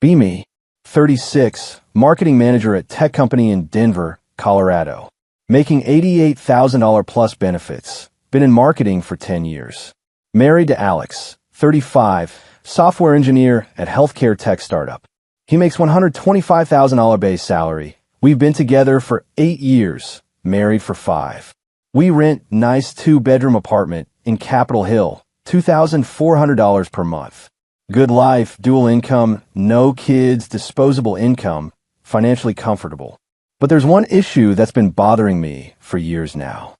Be me, 36, marketing manager at tech company in Denver, Colorado. Making $88,000 plus benefits. Been in marketing for 10 years. Married to Alex, 35, software engineer at healthcare tech startup. He makes $125,000 base salary. We've been together for 8 years, married for 5. We rent nice 2-bedroom apartment in Capitol Hill, $2,400 per month. Good life, dual income, no kids, disposable income, financially comfortable. But there's one issue that's been bothering me for years now.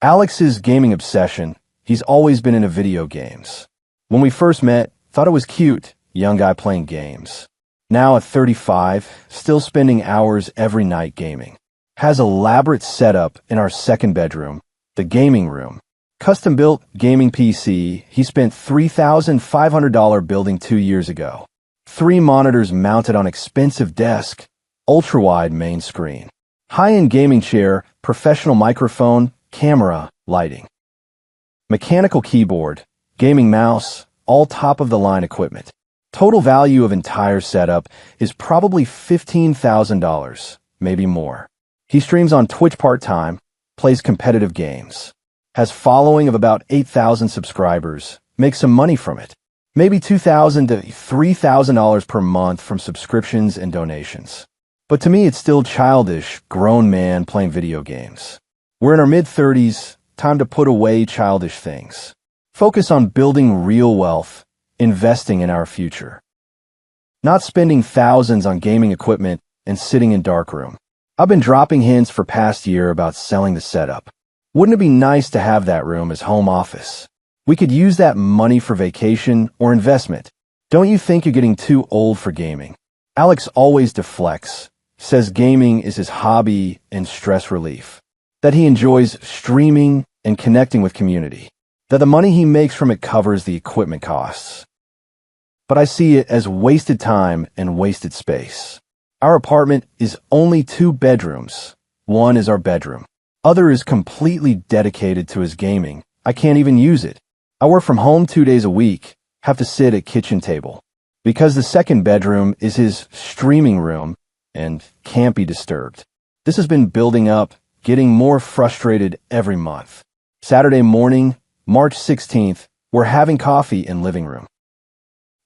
Alex's gaming obsession. He's always been into video games. When we first met, thought it was cute, young guy playing games. Now at 35, still spending hours every night gaming. Has elaborate setup in our second bedroom, the gaming room. Custom-built gaming PC he spent $3,500 building 2 years ago. 3 monitors mounted on expensive desk, ultra-wide main screen. High-end gaming chair, professional microphone, camera, lighting. Mechanical keyboard, gaming mouse, all top-of-the-line equipment. Total value of entire setup is probably $15,000, maybe more. He streams on Twitch part-time, plays competitive games. Has following of about 8,000 subscribers, makes some money from it. Maybe $2,000 to $3,000 per month from subscriptions and donations. But to me, it's still childish, grown man playing video games. We're in our mid-30s, time to put away childish things. Focus on building real wealth, investing in our future. Not spending thousands on gaming equipment and sitting in darkroom. I've been dropping hints for past year about selling the setup. Wouldn't it be nice to have that room as home office? We could use that money for vacation or investment. Don't you think you're getting too old for gaming? Alex always deflects, says gaming is his hobby and stress relief. That he enjoys streaming and connecting with community. That the money he makes from it covers the equipment costs. But I see it as wasted time and wasted space. Our apartment is only 2 bedrooms. One is our bedroom. Other is completely dedicated to his gaming. I can't even use it. I work from home 2 days a week, have to sit at kitchen table. Because the second bedroom is his streaming room and can't be disturbed. This has been building up, getting more frustrated every month. Saturday morning, March 16th, we're having coffee in living room.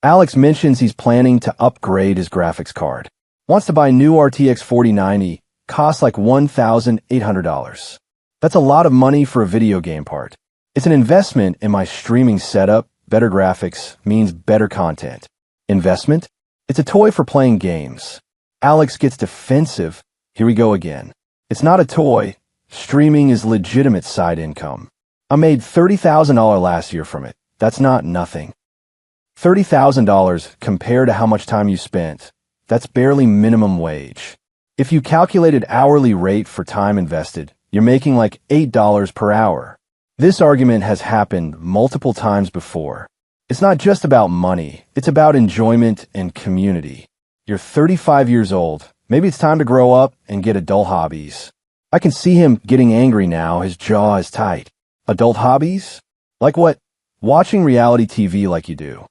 Alex mentions he's planning to upgrade his graphics card. Wants to buy new RTX 4090, costs like $1,800. That's a lot of money for a video game part. It's an investment in my streaming setup. Better graphics means better content. Investment? It's a toy for playing games. Alex gets defensive. Here we go again. It's not a toy. Streaming is legitimate side income. I made $30,000 last year from it. That's not nothing. $30,000 compared to how much time you spent. That's barely minimum wage. If you calculated hourly rate for time invested, you're making like $8 per hour. This argument has happened multiple times before. It's not just about money. It's about enjoyment and community. You're 35 years old. Maybe it's time to grow up and get adult hobbies. I can see him getting angry now. His jaw is tight. Adult hobbies? Like what? Watching reality TV like you do.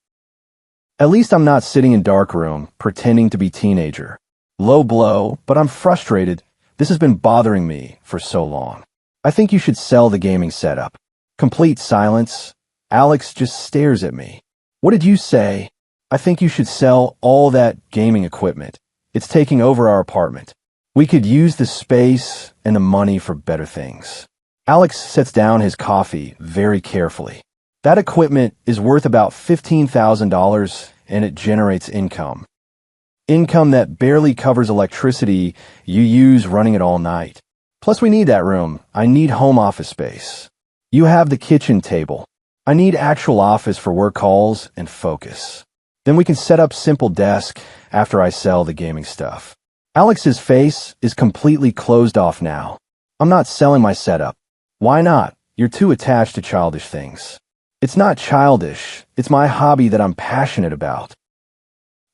At least I'm not sitting in darkroom, pretending to be teenager. Low blow, but I'm frustrated. This has been bothering me for so long. I think you should sell the gaming setup. Complete silence. Alex just stares at me. What did you say? I think you should sell all that gaming equipment. It's taking over our apartment. We could use the space and the money for better things. Alex sets down his coffee very carefully. That equipment is worth about $15,000 and it generates income. Income that barely covers electricity you use running it all night. Plus we need that room. I need home office space. You have the kitchen table. I need actual office for work calls and focus. Then we can set up simple desk after I sell the gaming stuff. Alex's face is completely closed off now. I'm not selling my setup. Why not? You're too attached to childish things. It's not childish. It's my hobby that I'm passionate about.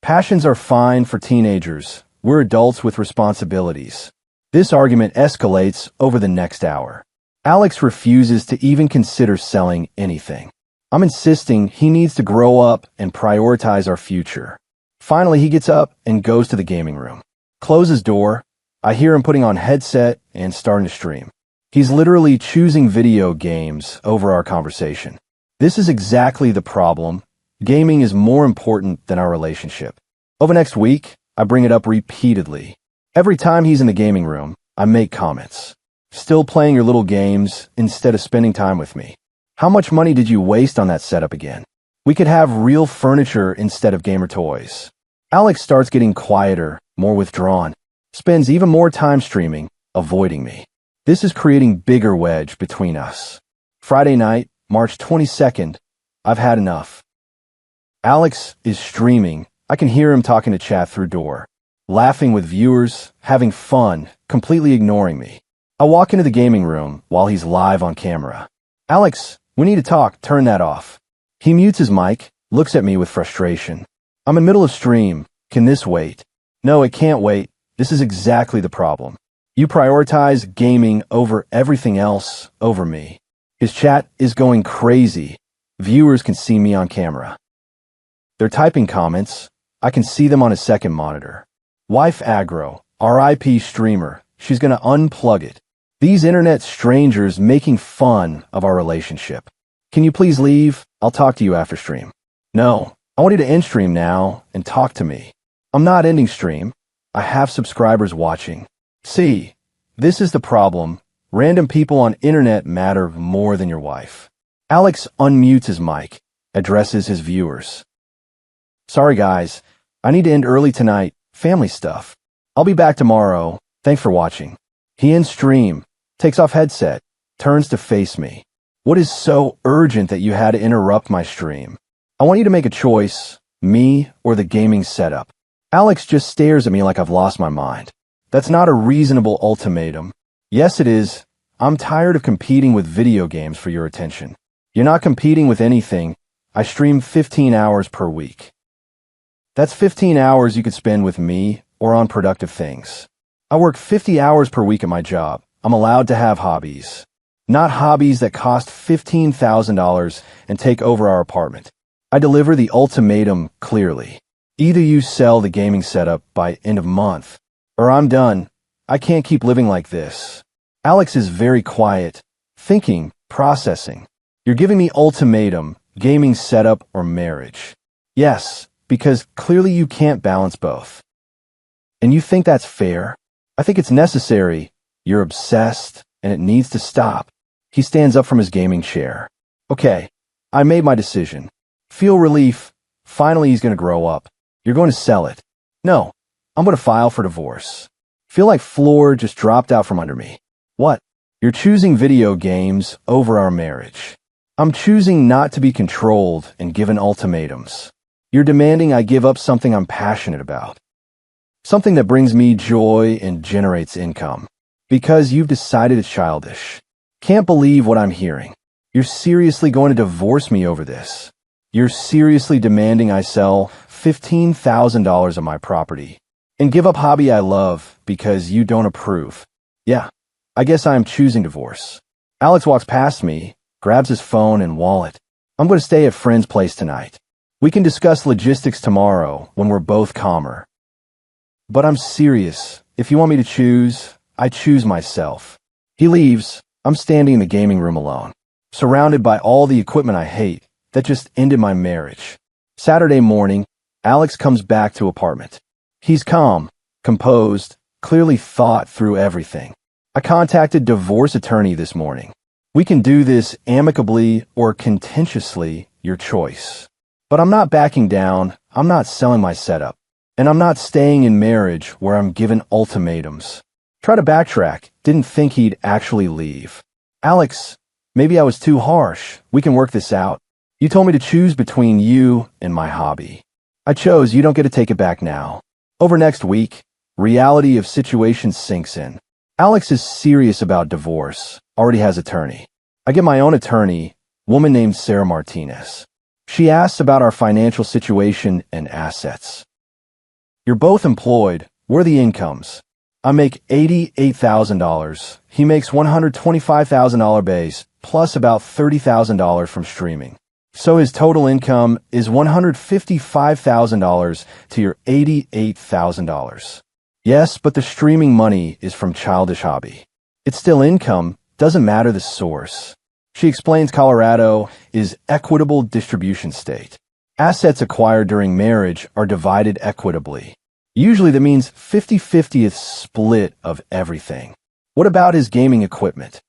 Passions are fine for teenagers. We're adults with responsibilities. This argument escalates over the next hour. Alex refuses to even consider selling anything. I'm insisting he needs to grow up and prioritize our future. Finally, he gets up and goes to the gaming room. Closes door. I hear him putting on headset and starting to stream. He's literally choosing video games over our conversation. This is exactly the problem. Gaming is more important than our relationship. Over next week, I bring it up repeatedly. Every time he's in the gaming room, I make comments. Still playing your little games instead of spending time with me. How much money did you waste on that setup again? We could have real furniture instead of gamer toys. Alex starts getting quieter, more withdrawn. Spends even more time streaming, avoiding me. This is creating bigger wedge between us. Friday night, March 22nd, I've had enough. Alex is streaming. I can hear him talking to chat through door. Laughing with viewers, having fun, completely ignoring me. I walk into the gaming room while he's live on camera. Alex, we need to talk, turn that off. He mutes his mic, looks at me with frustration. I'm in middle of stream. Can this wait? No, it can't wait. This is exactly the problem. You prioritize gaming over everything else over me. His chat is going crazy. Viewers can see me on camera. They're typing comments. I can see them on his second monitor. Wife aggro, RIP streamer. She's gonna unplug it. These internet strangers making fun of our relationship. Can you please leave? I'll talk to you after stream. No, I want you to end stream now and talk to me. I'm not ending stream. I have subscribers watching. See, this is the problem. Random people on internet matter more than your wife. Alex unmutes his mic, addresses his viewers. Sorry guys, I need to end early tonight. Family stuff. I'll be back tomorrow. Thanks for watching. He ends stream, takes off headset, turns to face me. What is so urgent that you had to interrupt my stream? I want you to make a choice, me or the gaming setup. Alex just stares at me like I've lost my mind. That's not a reasonable ultimatum. Yes, it is. I'm tired of competing with video games for your attention. You're not competing with anything. I stream 15 hours per week. That's 15 hours you could spend with me or on productive things. I work 50 hours per week at my job. I'm allowed to have hobbies. Not hobbies that cost $15,000 and take over our apartment. I deliver the ultimatum clearly. Either you sell the gaming setup by end of month, or I'm done. I can't keep living like this. Alex is very quiet, thinking, processing. You're giving me ultimatum, gaming setup or marriage. Yes, because clearly you can't balance both. And you think that's fair? I think it's necessary. You're obsessed, and it needs to stop. He stands up from his gaming chair. Okay, I made my decision. Feel relief. Finally, he's going to grow up. You're going to sell it. No, I'm going to file for divorce. Feel like floor just dropped out from under me. What? You're choosing video games over our marriage. I'm choosing not to be controlled and given ultimatums. You're demanding I give up something I'm passionate about. Something that brings me joy and generates income. Because you've decided it's childish. Can't believe what I'm hearing. You're seriously going to divorce me over this. You're seriously demanding I sell $15,000 of my property and give up hobby I love because you don't approve. Yeah, I guess I am choosing divorce. Alex walks past me, grabs his phone and wallet. I'm going to stay at a friend's place tonight. We can discuss logistics tomorrow when we're both calmer. But I'm serious. If you want me to choose, I choose myself. He leaves. I'm standing in the gaming room alone, surrounded by all the equipment I hate that just ended my marriage. Saturday morning, Alex comes back to apartment. He's calm, composed, clearly thought through everything. I contacted divorce attorney this morning. We can do this amicably or contentiously, your choice. But I'm not backing down. I'm not selling my setup. And I'm not staying in marriage where I'm given ultimatums. Try to backtrack. Didn't think he'd actually leave. Alex, maybe I was too harsh. We can work this out. You told me to choose between you and my hobby. I chose. You don't get to take it back now. Over next week, reality of situation sinks in. Alex is serious about divorce. Already has attorney. I get my own attorney, woman named Sarah Martinez. She asks about our financial situation and assets. You're both employed. Where are the incomes? I make $88,000. He makes $125,000 base, plus about $30,000 from streaming. So his total income is $155,000 to your $88,000. Yes, but the streaming money is from childish hobby. It's still income, doesn't matter the source. She explains Colorado is equitable distribution state. Assets acquired during marriage are divided equitably. Usually that means 50-50th split of everything. What about his gaming equipment?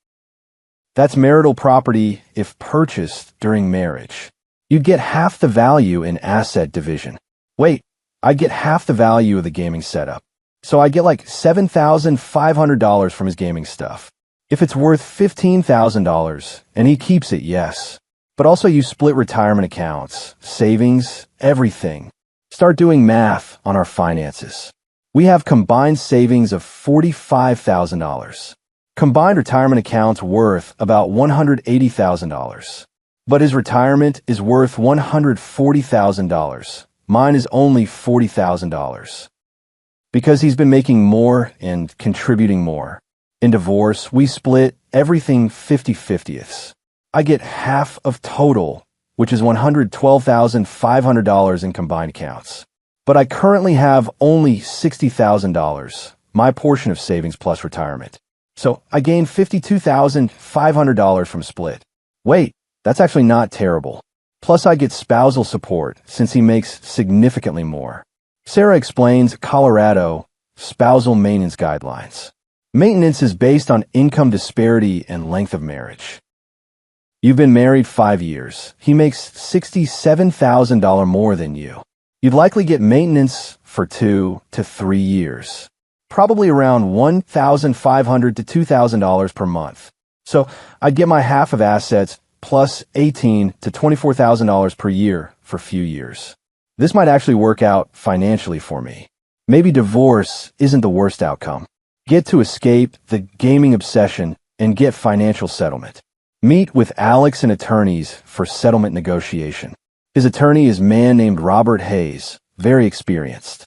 That's marital property if purchased during marriage. You'd get half the value in asset division. Wait, I'd get half the value of the gaming setup. So I get like $7,500 from his gaming stuff. If it's worth $15,000 and he keeps it, yes. But also you split retirement accounts, savings, everything. Start doing math on our finances. We have combined savings of $45,000. Combined retirement accounts worth about $180,000. But his retirement is worth $140,000. Mine is only $40,000. Because he's been making more and contributing more. In divorce, we split everything 50-50ths. I get half of total, which is $112,500 in combined accounts. But I currently have only $60,000, my portion of savings plus retirement. So I gain $52,500 from split. Wait, that's actually not terrible. Plus I get spousal support since he makes significantly more. Sarah explains Colorado spousal maintenance guidelines. Maintenance is based on income disparity and length of marriage. You've been married 5 years. He makes $67,000 more than you. You'd likely get maintenance for 2 to 3 years. Probably around $1,500 to $2,000 per month. So I'd get my half of assets plus $18,000 to $24,000 per year for a few years. This might actually work out financially for me. Maybe divorce isn't the worst outcome. Get to escape the gaming obsession and get financial settlement. Meet with Alex and attorneys for settlement negotiation. His attorney is a man named Robert Hayes, very experienced.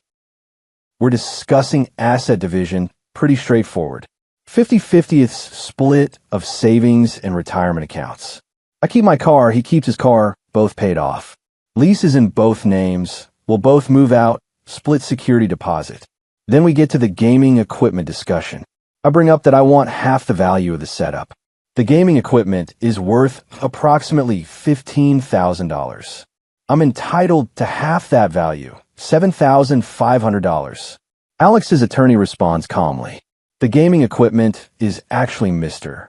We're discussing asset division, pretty straightforward. 50-50th split of savings and retirement accounts. I keep my car, he keeps his car, both paid off. Lease is in both names. We'll both move out, split security deposit. Then we get to the gaming equipment discussion. I bring up that I want half the value of the setup. The gaming equipment is worth approximately $15,000. I'm entitled to half that value, $7,500. Alex's attorney responds calmly. The gaming equipment is actually Mr.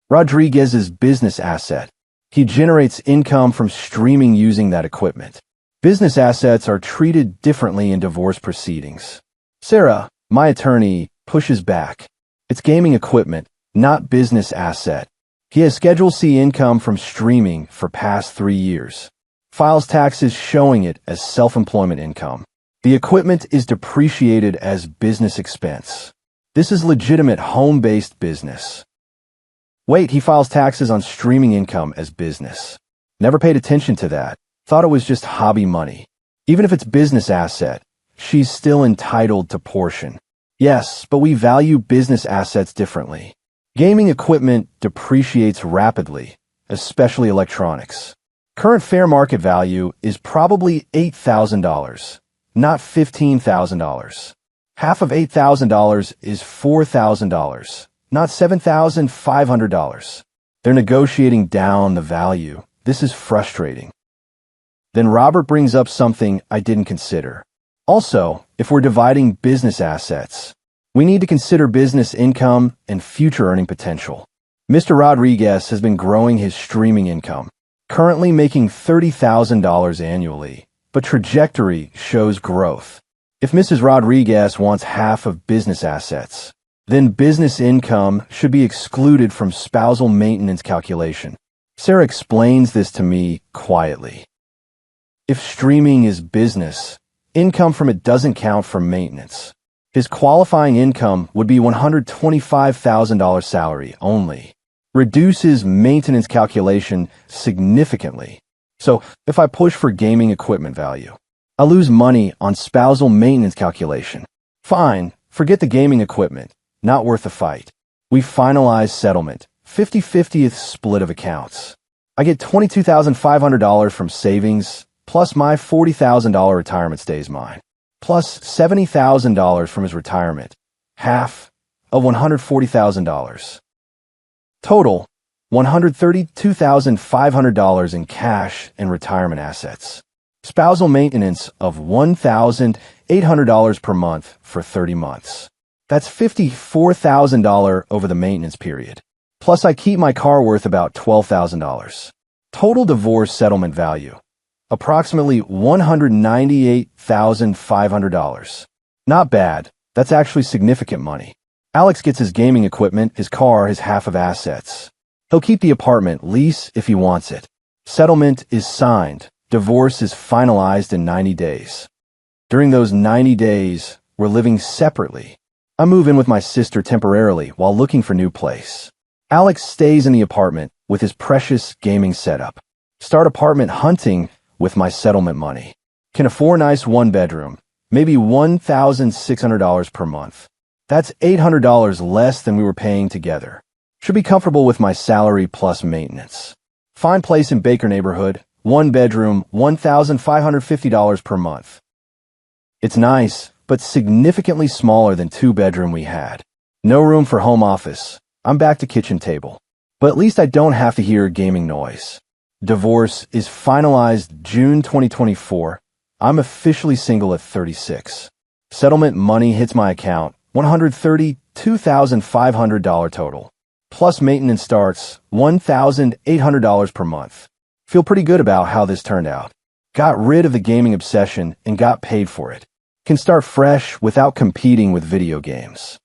Rodriguez's business asset. He generates income from streaming using that equipment. Business assets are treated differently in divorce proceedings. Sarah, my attorney, pushes back. It's gaming equipment, not business asset. He has Schedule C income from streaming for past 3 years. Files taxes showing it as self-employment income. The equipment is depreciated as business expense. This is legitimate home-based business. Wait, he files taxes on streaming income as business. Never paid attention to that. Thought it was just hobby money. Even if it's business asset, she's still entitled to portion. Yes, but we value business assets differently. Gaming equipment depreciates rapidly, especially electronics. Current fair market value is probably $8,000, not $15,000. Half of $8,000 is $4,000, not $7,500. They're negotiating down the value. This is frustrating. Then Robert brings up something I didn't consider. Also, if we're dividing business assets, we need to consider business income and future earning potential. Mr. Rodriguez has been growing his streaming income, currently making $30,000 annually, but trajectory shows growth. If Mrs. Rodriguez wants half of business assets, then business income should be excluded from spousal maintenance calculation. Sarah explains this to me quietly. If streaming is business, income from it doesn't count for maintenance. His qualifying income would be $125,000 salary only. Reduces maintenance calculation significantly. So if I push for gaming equipment value, I lose money on spousal maintenance calculation. Fine, forget the gaming equipment. Not worth the fight. We finalize settlement. 50-50th split of accounts. I get $22,500 from savings, plus my $40,000 retirement stays mine, plus $70,000 from his retirement, half of $140,000. Total, $132,500 in cash and retirement assets. Spousal maintenance of $1,800 per month for 30 months. That's $54,000 over the maintenance period. Plus, I keep my car worth about $12,000. Total divorce settlement value, approximately $198,500. Not bad. That's actually significant money. Alex gets his gaming equipment, his car, his half of assets. He'll keep the apartment lease if he wants it. Settlement is signed. Divorce is finalized in 90 days. During those 90 days, we're living separately. I move in with my sister temporarily while looking for new place. Alex stays in the apartment with his precious gaming setup. Start apartment hunting with my settlement money. Can afford a nice one-bedroom, maybe $1,600 per month. That's $800 less than we were paying together. Should be comfortable with my salary plus maintenance. Fine place in Baker neighborhood, one bedroom, $1,550 per month. It's nice, but significantly smaller than two-bedroom we had. No room for home office. I'm back to kitchen table. But at least I don't have to hear gaming noise. Divorce is finalized June 2024. I'm officially single at 36. Settlement money hits my account, $132,500 total. Plus maintenance starts, $1,800 per month. Feel pretty good about how this turned out. Got rid of the gaming obsession and got paid for it. Can start fresh without competing with video games.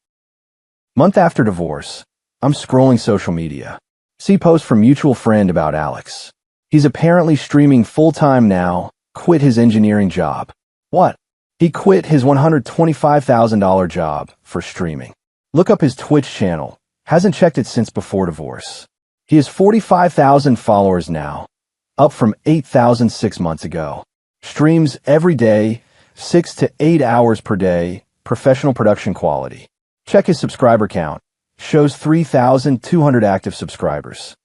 Month after divorce, I'm scrolling social media. See post from mutual friend about Alex. He's apparently streaming full-time now, quit his engineering job. What? He quit his $125,000 job for streaming. Look up his Twitch channel. Hasn't checked it since before divorce. He has 45,000 followers now, up from 8,000 6 months ago. Streams every day, 6 to 8 hours per day, professional production quality. Check his subscriber count. Shows 3,200 active subscribers.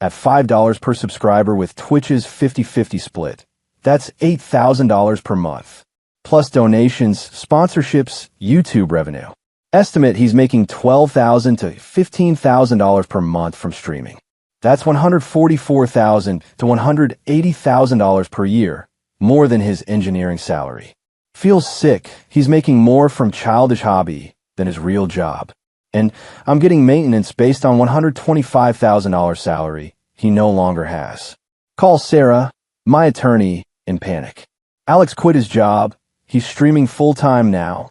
At $5 per subscriber with Twitch's 50-50 split, that's $8,000 per month. Plus donations, sponsorships, YouTube revenue. Estimate he's making $12,000 to $15,000 per month from streaming. That's $144,000 to $180,000 per year, more than his engineering salary. Feels sick. He's making more from childish hobby than his real job. And I'm getting maintenance based on $125,000 salary he no longer has. Call Sarah, my attorney, in panic. Alex quit his job. He's streaming full-time now.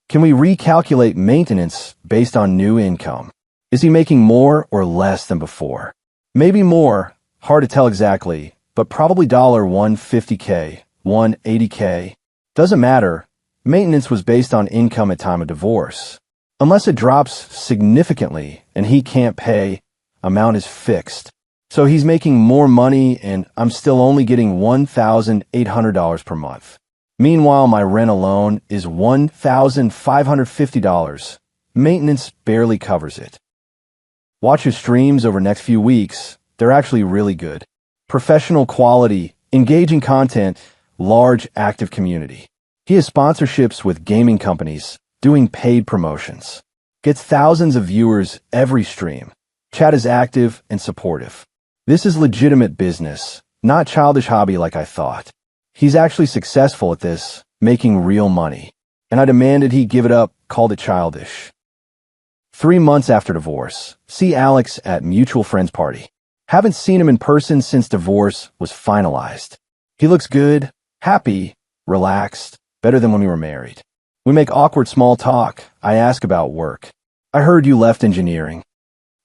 Can we recalculate maintenance based on new income? Is he making more or less than before? Maybe more, hard to tell exactly, but probably $150K, $180K. Doesn't matter. Maintenance was based on income at time of divorce. Unless it drops significantly and he can't pay, amount is fixed. So he's making more money and I'm still only getting $1,800 per month. Meanwhile, my rent alone is $1,550. Maintenance barely covers it. Watch his streams over the next few weeks. They're actually really good. Professional quality, engaging content, large active community. He has sponsorships with gaming companies, doing paid promotions. Gets thousands of viewers every stream. Chat is active and supportive. This is legitimate business, not childish hobby like I thought. He's actually successful at this, making real money. And I demanded he give it up, called it childish. 3 months after divorce, see Alex at mutual friend's party. Haven't seen him in person since divorce was finalized. He looks good, happy, relaxed, better than when we were married. We make awkward small talk. I ask about work. I heard you left engineering.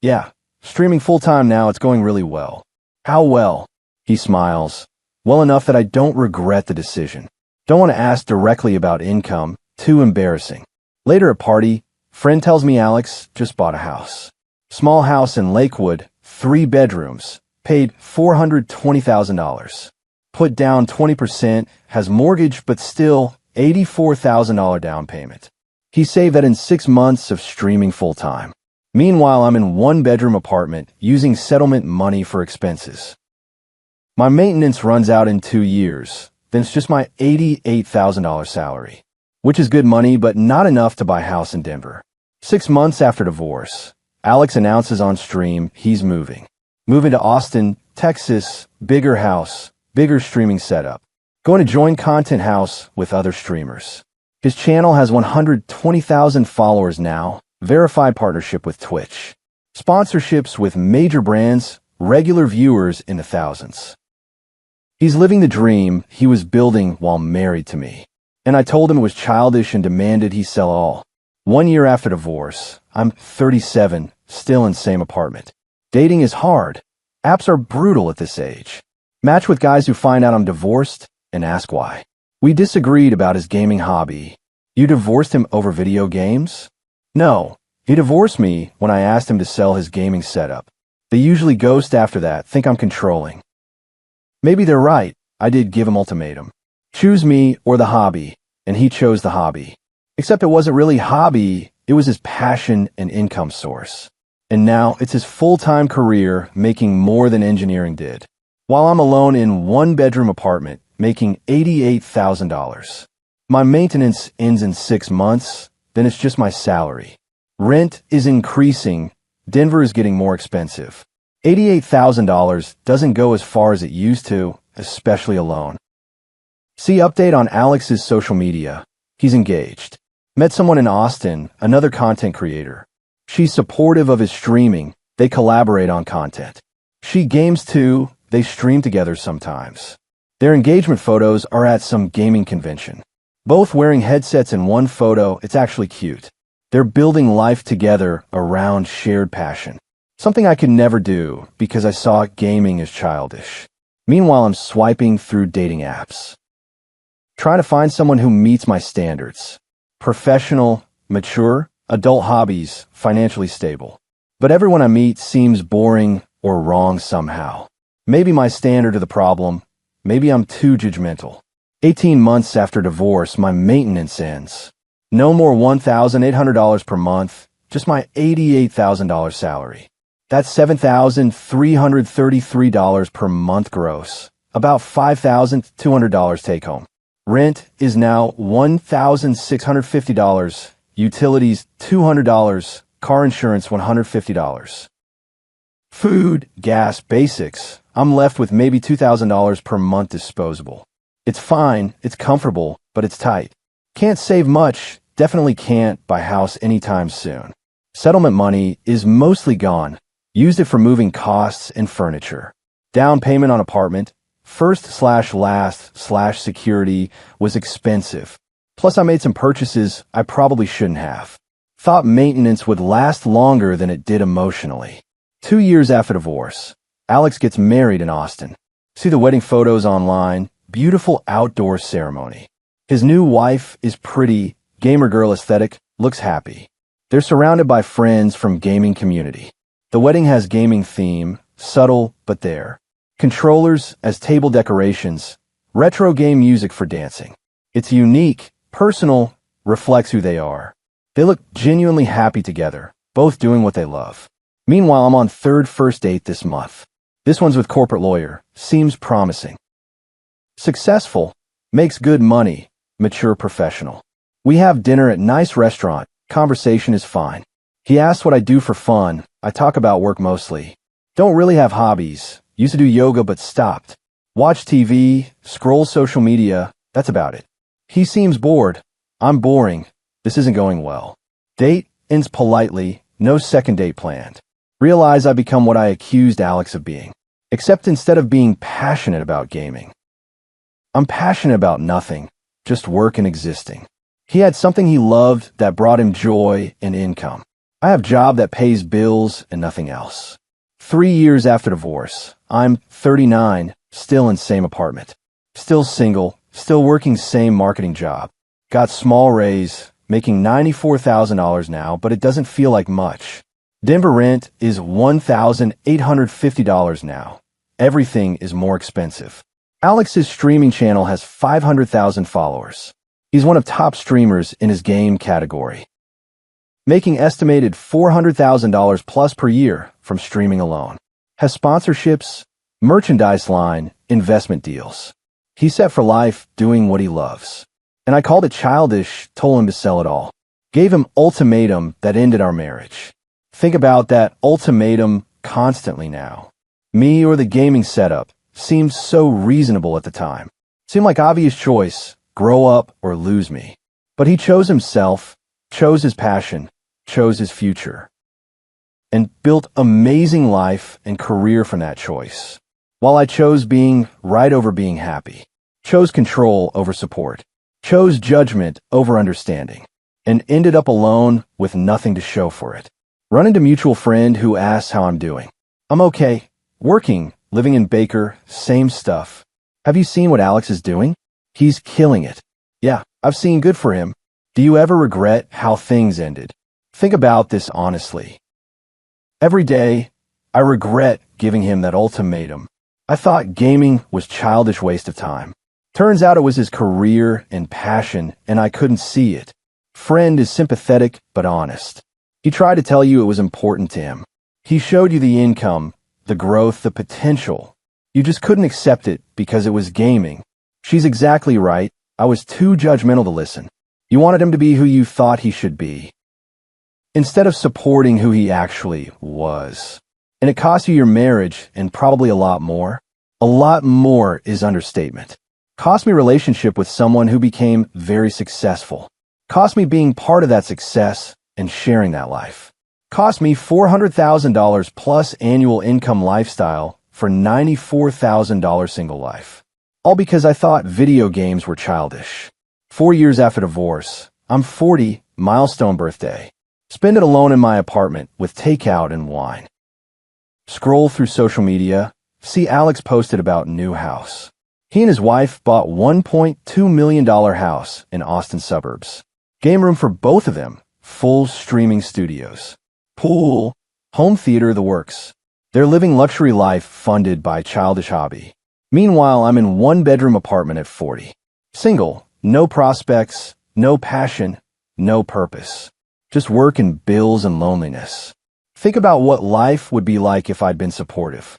Yeah, streaming full-time now, it's going really well. How well? He smiles. Well enough that I don't regret the decision. Don't want to ask directly about income, too embarrassing. Later at party, friend tells me Alex just bought a house. Small house in Lakewood, 3 bedrooms, paid $420,000. Put down 20%, has mortgage but still $84,000 down payment. He saved that in 6 months of streaming full-time. Meanwhile, I'm in one-bedroom apartment using settlement money for expenses. My maintenance runs out in 2 years. Then it's just my $88,000 salary, which is good money, but not enough to buy a house in Denver. 6 months after divorce, Alex announces on stream he's moving. Moving to Austin, Texas, bigger house, bigger streaming setup. Going to join content house with other streamers. His channel has 120,000 followers now, verified partnership with Twitch. Sponsorships with major brands, regular viewers in the thousands. He's living the dream he was building while married to me. And I told him it was childish and demanded he sell all. 1 year after divorce, I'm 37, still in same apartment. Dating is hard. Apps are brutal at this age. Match with guys who find out I'm divorced and ask why. We disagreed about his gaming hobby. You divorced him over video games? No. He divorced me when I asked him to sell his gaming setup. They usually ghost after that, think I'm controlling. Maybe they're right. I did give him ultimatum. Choose me or the hobby, and he chose the hobby. Except it wasn't really hobby, it was his passion and income source. And now it's his full-time career making more than engineering did. While I'm alone in one-bedroom apartment making $88,000. My maintenance ends in 6 months, then it's just my salary. Rent is increasing. Denver is getting more expensive. $88,000 doesn't go as far as it used to, especially alone. See update on Alex's social media. He's engaged. Met someone in Austin, another content creator. She's supportive of his streaming. They collaborate on content. She games too. They stream together sometimes. Their engagement photos are at some gaming convention. Both wearing headsets in one photo. It's actually cute. They're building life together around shared passion. Something I could never do because I saw gaming as childish. Meanwhile, I'm swiping through dating apps. Trying to find someone who meets my standards. Professional, mature, adult hobbies, financially stable. But everyone I meet seems boring or wrong somehow. Maybe my standard are the problem. Maybe I'm too judgmental. 18 months after divorce, my maintenance ends. No more $1,800 per month, just my $88,000 salary. That's $7,333 per month gross, about $5,200 take home. Rent is now $1,650, utilities $200, car insurance $150. Food, gas, basics, I'm left with maybe $2,000 per month disposable. It's fine, it's comfortable, but it's tight. Can't save much, definitely can't buy a house anytime soon. Settlement money is mostly gone. Used it for moving costs and furniture. Down payment on apartment, first/last/security was expensive. Plus I made some purchases I probably shouldn't have. Thought maintenance would last longer than it did emotionally. 2 years after divorce, Alex gets married in Austin. See the wedding photos online, beautiful outdoor ceremony. His new wife is pretty, gamer girl aesthetic, looks happy. They're surrounded by friends from gaming community. The wedding has gaming theme, subtle but there. Controllers as table decorations, retro game music for dancing. It's unique, personal, reflects who they are. They look genuinely happy together, both doing what they love. Meanwhile, I'm on third first date this month. This one's with corporate lawyer, seems promising. Successful, makes good money, mature professional. We have dinner at nice restaurant, conversation is fine. He asks what I do for fun. I talk about work mostly. Don't really have hobbies. Used to do yoga but stopped. Watch TV, scroll social media, that's about it. He seems bored. I'm boring. This isn't going well. Date ends politely, no second date planned. Realize I become what I accused Alex of being. Except instead of being passionate about gaming. I'm passionate about nothing, just work and existing. He had something he loved that brought him joy and income. I have a job that pays bills and nothing else. 3 years after divorce, I'm 39, still in same apartment. Still single, still working same marketing job. Got small raise, making $94,000 now, but it doesn't feel like much. Denver rent is $1,850 now. Everything is more expensive. Alex's streaming channel has 500,000 followers. He's one of top streamers in his game category. making estimated $400,000 plus per year from streaming alone. Has sponsorships, merchandise line, investment deals. He's set for life doing what he loves. And I called it childish, told him to sell it all. Gave him ultimatum that ended our marriage. Think about that ultimatum constantly now. Me or the gaming setup seemed so reasonable at the time. Seemed like obvious choice, grow up or lose me. But he chose himself, chose his passion, chose his future, and built amazing life and career from that choice. While I chose being right over being happy, chose control over support, chose judgment over understanding, and ended up alone with nothing to show for it. Run into mutual friend who asks how I'm doing. I'm okay. Working, living in Baker, same stuff. Have you seen what Alex is doing? He's killing it. Yeah, I've seen good for him. Do you ever regret how things ended? Think about this honestly. Every day, I regret giving him that ultimatum. I thought gaming was childish waste of time. Turns out it was his career and passion, and I couldn't see it. Friend is sympathetic but honest. He tried to tell you it was important to him. He showed you the income, the growth, the potential. You just couldn't accept it because it was gaming. She's exactly right. I was too judgmental to listen. You wanted him to be who you thought he should be, instead of supporting who he actually was. And it cost you your marriage and probably a lot more. A lot more is understatement. Cost me relationship with someone who became very successful. Cost me being part of that success and sharing that life. Cost me $400,000 plus annual income lifestyle for $94,000 single life. All because I thought video games were childish. 4 years after divorce, I'm 40, milestone birthday. Spend it alone in my apartment with takeout and wine. Scroll through social media, see Alex posted about new house. He and his wife bought $1.2 million house in Austin suburbs. Game room for both of them, full streaming studios. Pool, home theater, the works. They're living luxury life funded by childish hobby. Meanwhile, I'm in one-bedroom apartment at 40. Single, no prospects, no passion, no purpose. Just work and bills and loneliness. Think about what life would be like if I'd been supportive.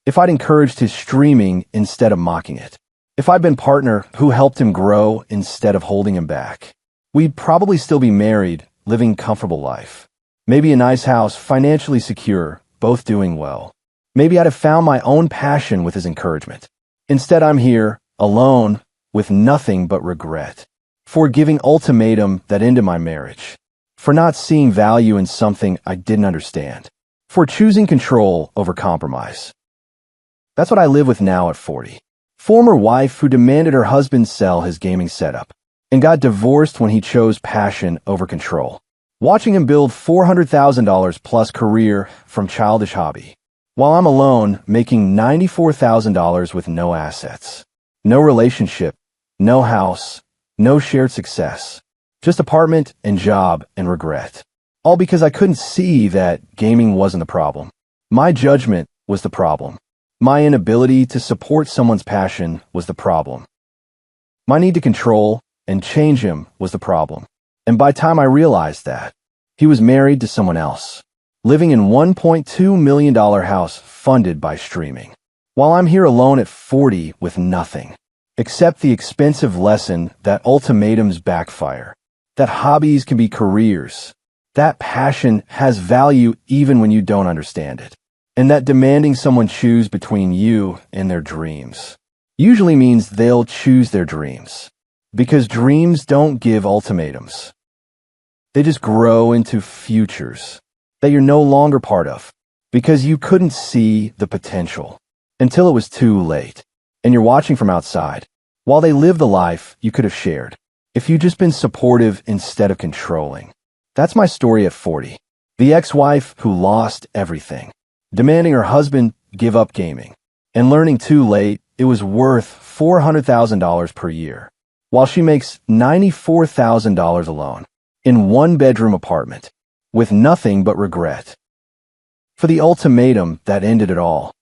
If I'd encouraged his streaming instead of mocking it. If I'd been partner who helped him grow instead of holding him back. We'd probably still be married, living comfortable life. Maybe a nice house, financially secure, both doing well. Maybe I'd have found my own passion with his encouragement. Instead, I'm here, alone, with nothing but regret. For giving ultimatum that ended my marriage. For not seeing value in something I didn't understand. For choosing control over compromise. That's what I live with now at 40. Former wife who demanded her husband sell his gaming setup and got divorced when he chose passion over control. Watching him build $400,000 plus career from childish hobby. While I'm alone, making $94,000 with no assets. No relationship, no house, no shared success. Just apartment and job and regret. All because I couldn't see that gaming wasn't the problem. My judgment was the problem. My inability to support someone's passion was the problem. My need to control and change him was the problem. And by the time I realized that, he was married to someone else, living in $1.2 million house funded by streaming. While I'm here alone at 40 with nothing, except the expensive lesson that ultimatums backfire, that hobbies can be careers, that passion has value even when you don't understand it, and that demanding someone choose between you and their dreams usually means they'll choose their dreams. Because dreams don't give ultimatums. They just grow into futures that you're no longer part of because you couldn't see the potential until it was too late. And you're watching from outside while they live the life you could have shared if you'd just been supportive instead of controlling. That's my story at 40. The ex-wife who lost everything, demanding her husband give up gaming, and learning too late it was worth $400,000 per year, while she makes $94,000 alone in one-bedroom apartment with nothing but regret. For the ultimatum that ended it all.